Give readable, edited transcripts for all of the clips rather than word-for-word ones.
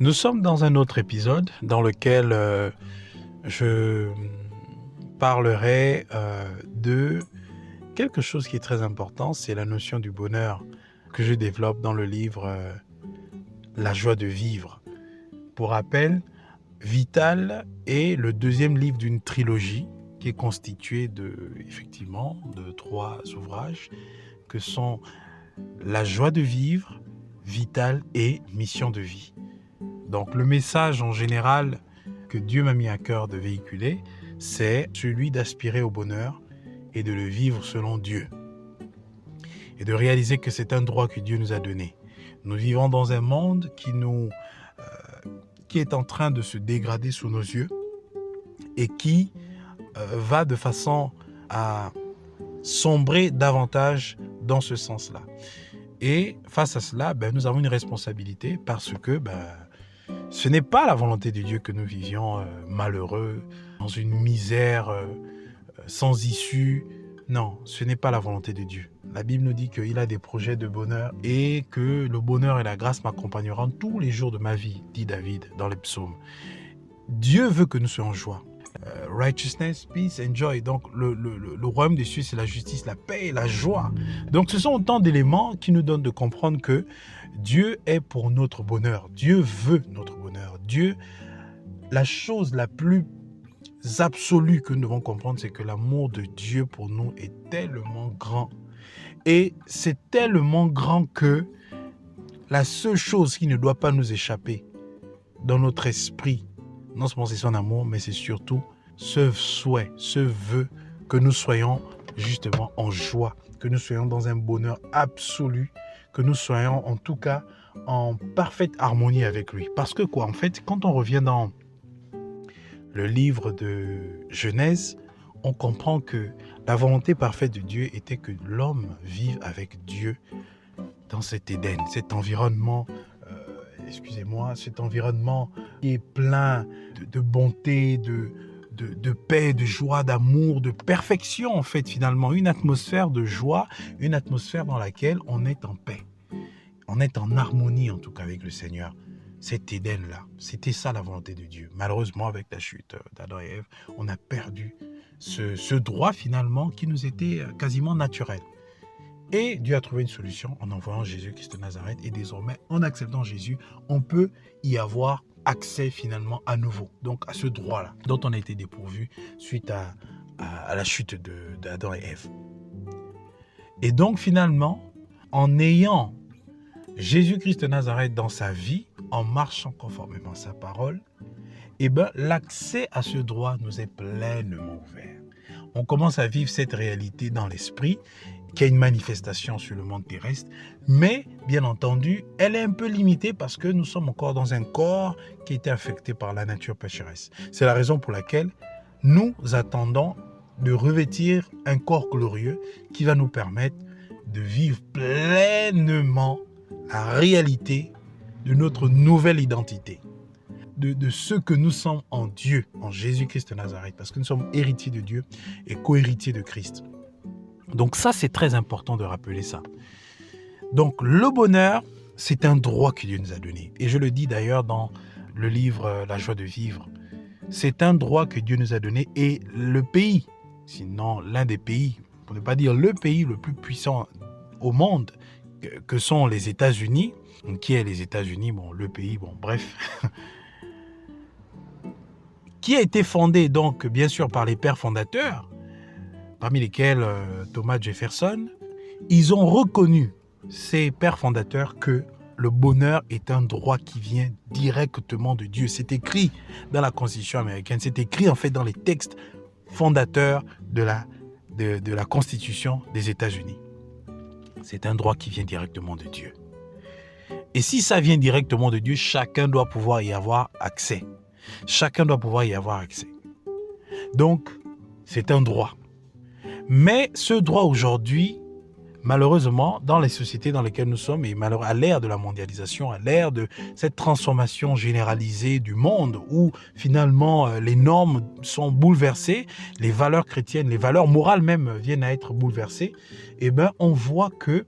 Nous sommes dans un autre épisode dans lequel je parlerai de quelque chose qui est très important, c'est la notion du bonheur que je développe dans le livre La joie de vivre. Pour rappel, Vital est le deuxième livre d'une trilogie qui est constituée effectivement de 3 ouvrages que sont La joie de vivre, Vital et Mission de vie. Donc le message en général que Dieu m'a mis à cœur de véhiculer, c'est celui d'aspirer au bonheur et de le vivre selon Dieu. Et de réaliser que c'est un droit que Dieu nous a donné. Nous vivons dans un monde qui est en train de se dégrader sous nos yeux et qui va de façon à sombrer davantage dans ce sens-là. Et face à cela, nous avons une responsabilité parce que ce n'est pas la volonté de Dieu que nous vivions malheureux, dans une misère sans issue. Non, ce n'est pas la volonté de Dieu. La Bible nous dit qu'il a des projets de bonheur et que le bonheur et la grâce m'accompagneront tous les jours de ma vie, dit David dans les psaumes. Dieu veut que nous soyons en joie. Righteousness, peace and joy. Donc le royaume des cieux, c'est la justice, la paix et la joie. Donc ce sont autant d'éléments qui nous donnent de comprendre que Dieu est pour notre bonheur. Dieu veut notre bonheur. Dieu, la chose la plus absolue que nous devons comprendre, c'est que l'amour de Dieu pour nous est tellement grand. Et c'est tellement grand que la seule chose qui ne doit pas nous échapper dans notre esprit, non seulement c'est son amour, mais c'est surtout ce souhait, ce vœu que nous soyons justement en joie, que nous soyons dans un bonheur absolu, que nous soyons en tout cas en parfaite harmonie avec lui. Parce que en fait, quand on revient dans le livre de Genèse, on comprend que la volonté parfaite de Dieu était que l'homme vive avec Dieu dans cet Éden, cet environnement, cet environnement qui est plein de bonté, de paix, de joie, d'amour, de perfection en fait finalement, une atmosphère de joie, une atmosphère dans laquelle on est en paix, on est en harmonie en tout cas avec le Seigneur. Cet Éden-là, c'était ça la volonté de Dieu. Malheureusement, avec la chute d'Adam et Ève, on a perdu ce droit finalement qui nous était quasiment naturel. Et Dieu a trouvé une solution en envoyant Jésus-Christ de Nazareth. Et désormais, en acceptant Jésus, on peut y avoir accès finalement à nouveau. Donc à ce droit-là, dont on a été dépourvu suite à la chute d'Adam et Ève. Et donc finalement, en ayant Jésus-Christ de Nazareth dans sa vie, en marchant conformément à sa parole, l'accès à ce droit nous est pleinement ouvert. On commence à vivre cette réalité dans l'esprit, qui a une manifestation sur le monde terrestre, mais bien entendu, elle est un peu limitée parce que nous sommes encore dans un corps qui a été affecté par la nature pécheresse. C'est la raison pour laquelle nous attendons de revêtir un corps glorieux qui va nous permettre de vivre pleinement la réalité de notre nouvelle identité, de ce que nous sommes en Dieu, en Jésus-Christ de Nazareth, parce que nous sommes héritiers de Dieu et co-héritiers de Christ. Donc ça, c'est très important de rappeler ça. Donc le bonheur, c'est un droit que Dieu nous a donné. Et je le dis d'ailleurs dans le livre La joie de vivre. C'est un droit que Dieu nous a donné et le pays, sinon l'un des pays, pour ne pas dire le pays le plus puissant au monde, que sont les États-Unis. Qui est les États-Unis? Le pays, bref. Qui a été fondé donc bien sûr par les pères fondateurs, parmi lesquels Thomas Jefferson. Ils ont reconnu, ces pères fondateurs, que le bonheur est un droit qui vient directement de Dieu. C'est écrit dans la Constitution américaine, c'est écrit en fait dans les textes fondateurs de la Constitution des États-Unis. C'est un droit qui vient directement de Dieu. Et si ça vient directement de Dieu, chacun doit pouvoir y avoir accès. Chacun doit pouvoir y avoir accès. Donc, c'est un droit. Mais ce droit aujourd'hui, malheureusement, dans les sociétés dans lesquelles nous sommes, et à l'ère de la mondialisation, à l'ère de cette transformation généralisée du monde, où finalement les normes sont bouleversées, les valeurs chrétiennes, les valeurs morales même viennent à être bouleversées, on voit que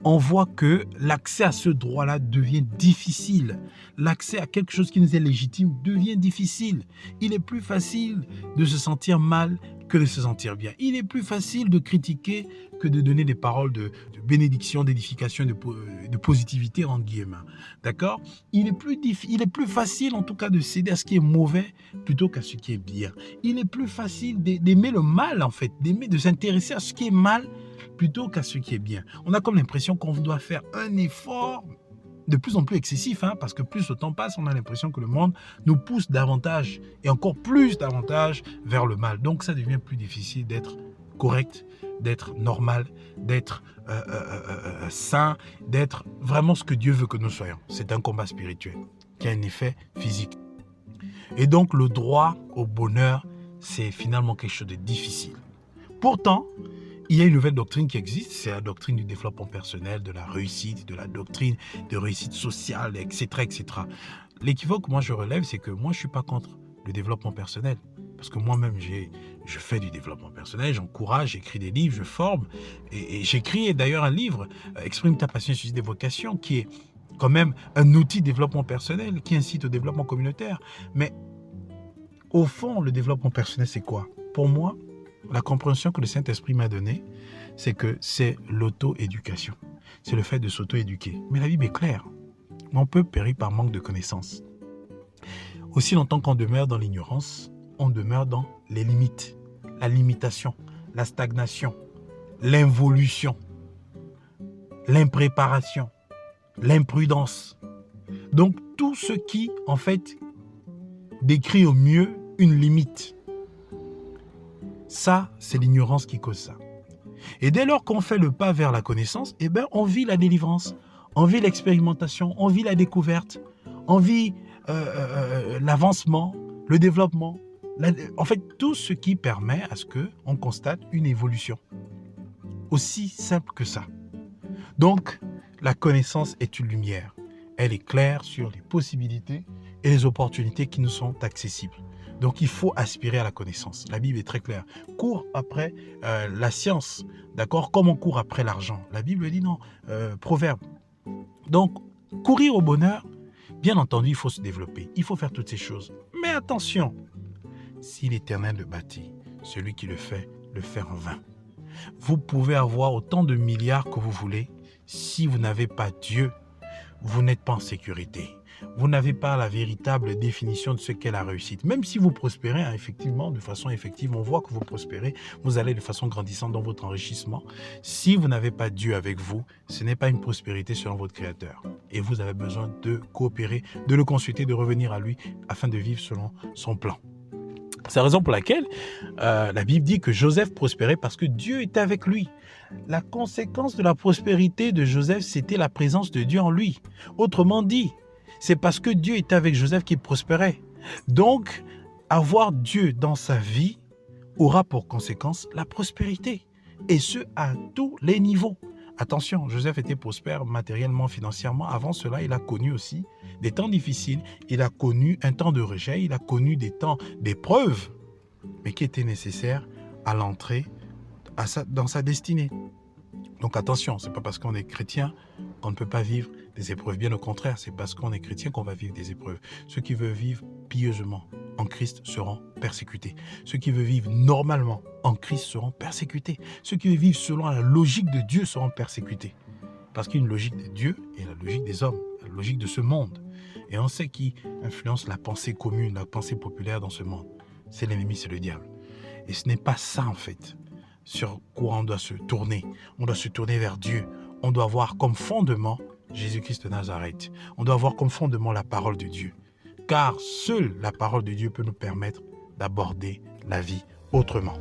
on voit que l'accès à ce droit-là devient difficile. L'accès à quelque chose qui nous est légitime devient difficile. Il est plus facile de se sentir mal que de se sentir bien. Il est plus facile de critiquer que de donner des paroles de bénédiction, d'édification, de positivité, entre guillemets. D'accord ? Il est plus facile, en tout cas, de céder à ce qui est mauvais plutôt qu'à ce qui est bien. Il est plus facile d'aimer le mal, en fait, de s'intéresser à ce qui est mal plutôt qu'à ce qui est bien. On a comme l'impression qu'on doit faire un effort de plus en plus excessif, parce que plus le temps passe, on a l'impression que le monde nous pousse davantage et encore plus davantage vers le mal. Donc ça devient plus difficile d'être correct, d'être normal, d'être sain, d'être vraiment ce que Dieu veut que nous soyons. C'est un combat spirituel qui a un effet physique. Et donc le droit au bonheur, c'est finalement quelque chose de difficile. Pourtant, il y a une nouvelle doctrine qui existe, c'est la doctrine du développement personnel, de la réussite, de la doctrine de réussite sociale, etc. etc. L'équivoque que moi je relève, c'est que moi je ne suis pas contre le développement personnel. Parce que moi-même, je fais du développement personnel, j'encourage, j'écris des livres, je forme. Et j'écris d'ailleurs un livre, Exprime ta passion et suscite des vocations, qui est quand même un outil de développement personnel, qui incite au développement communautaire. Mais au fond, le développement personnel, c'est quoi ? Pour moi, la compréhension que le Saint-Esprit m'a donnée, c'est que c'est l'auto-éducation. C'est le fait de s'auto-éduquer. Mais la Bible est claire. On peut périr par manque de connaissances. Aussi longtemps qu'on demeure dans l'ignorance, on demeure dans les limites, la limitation, la stagnation, l'involution, l'impréparation, l'imprudence. Donc tout ce qui, en fait, décrit au mieux une limite. Ça, c'est l'ignorance qui cause ça. Et dès lors qu'on fait le pas vers la connaissance, on vit la délivrance, on vit l'expérimentation, on vit la découverte, on vit l'avancement, le développement. En fait, tout ce qui permet à ce qu'on constate une évolution. Aussi simple que ça. Donc, la connaissance est une lumière. Elle est claire sur les possibilités et les opportunités qui nous sont accessibles. Donc, il faut aspirer à la connaissance. La Bible est très claire. Cours après la science, d'accord ? Comme on court après l'argent. La Bible dit non. Proverbe. Donc, courir au bonheur, bien entendu, il faut se développer. Il faut faire toutes ces choses. Mais attention, si l'Éternel le bâtit, celui qui le fait en vain. Vous pouvez avoir autant de milliards que vous voulez. Si vous n'avez pas Dieu, vous n'êtes pas en sécurité. Vous n'avez pas la véritable définition de ce qu'est la réussite. Même si vous prospérez, effectivement, de façon effective, on voit que vous prospérez, vous allez de façon grandissante dans votre enrichissement. Si vous n'avez pas Dieu avec vous, ce n'est pas une prospérité selon votre Créateur. Et vous avez besoin de coopérer, de le consulter, de revenir à lui afin de vivre selon son plan. C'est la raison pour laquelle la Bible dit que Joseph prospérait parce que Dieu était avec lui. La conséquence de la prospérité de Joseph, c'était la présence de Dieu en lui. Autrement dit, c'est parce que Dieu était avec Joseph qu'il prospérait. Donc, avoir Dieu dans sa vie aura pour conséquence la prospérité. Et ce, à tous les niveaux. Attention, Joseph était prospère matériellement, financièrement. Avant cela, il a connu aussi des temps difficiles. Il a connu un temps de rejet. Il a connu des temps d'épreuve, mais qui étaient nécessaires à l'entrée dans sa destinée. Donc attention, ce n'est pas parce qu'on est chrétien qu'on ne peut pas vivre des épreuves. Bien au contraire, c'est parce qu'on est chrétien qu'on va vivre des épreuves. Ceux qui veulent vivre pieusement en Christ seront persécutés. Ceux qui veulent vivre normalement en Christ seront persécutés. Ceux qui veulent vivre selon la logique de Dieu seront persécutés. Parce qu'il y a une logique de Dieu et la logique des hommes, la logique de ce monde. Et on sait qui influence la pensée commune, la pensée populaire dans ce monde. C'est l'ennemi, c'est le diable. Et ce n'est pas ça en fait sur quoi on doit se tourner. On doit se tourner vers Dieu. On doit avoir comme fondement Jésus-Christ de Nazareth. On doit avoir comme fondement la parole de Dieu. Car seule la parole de Dieu peut nous permettre d'aborder la vie autrement.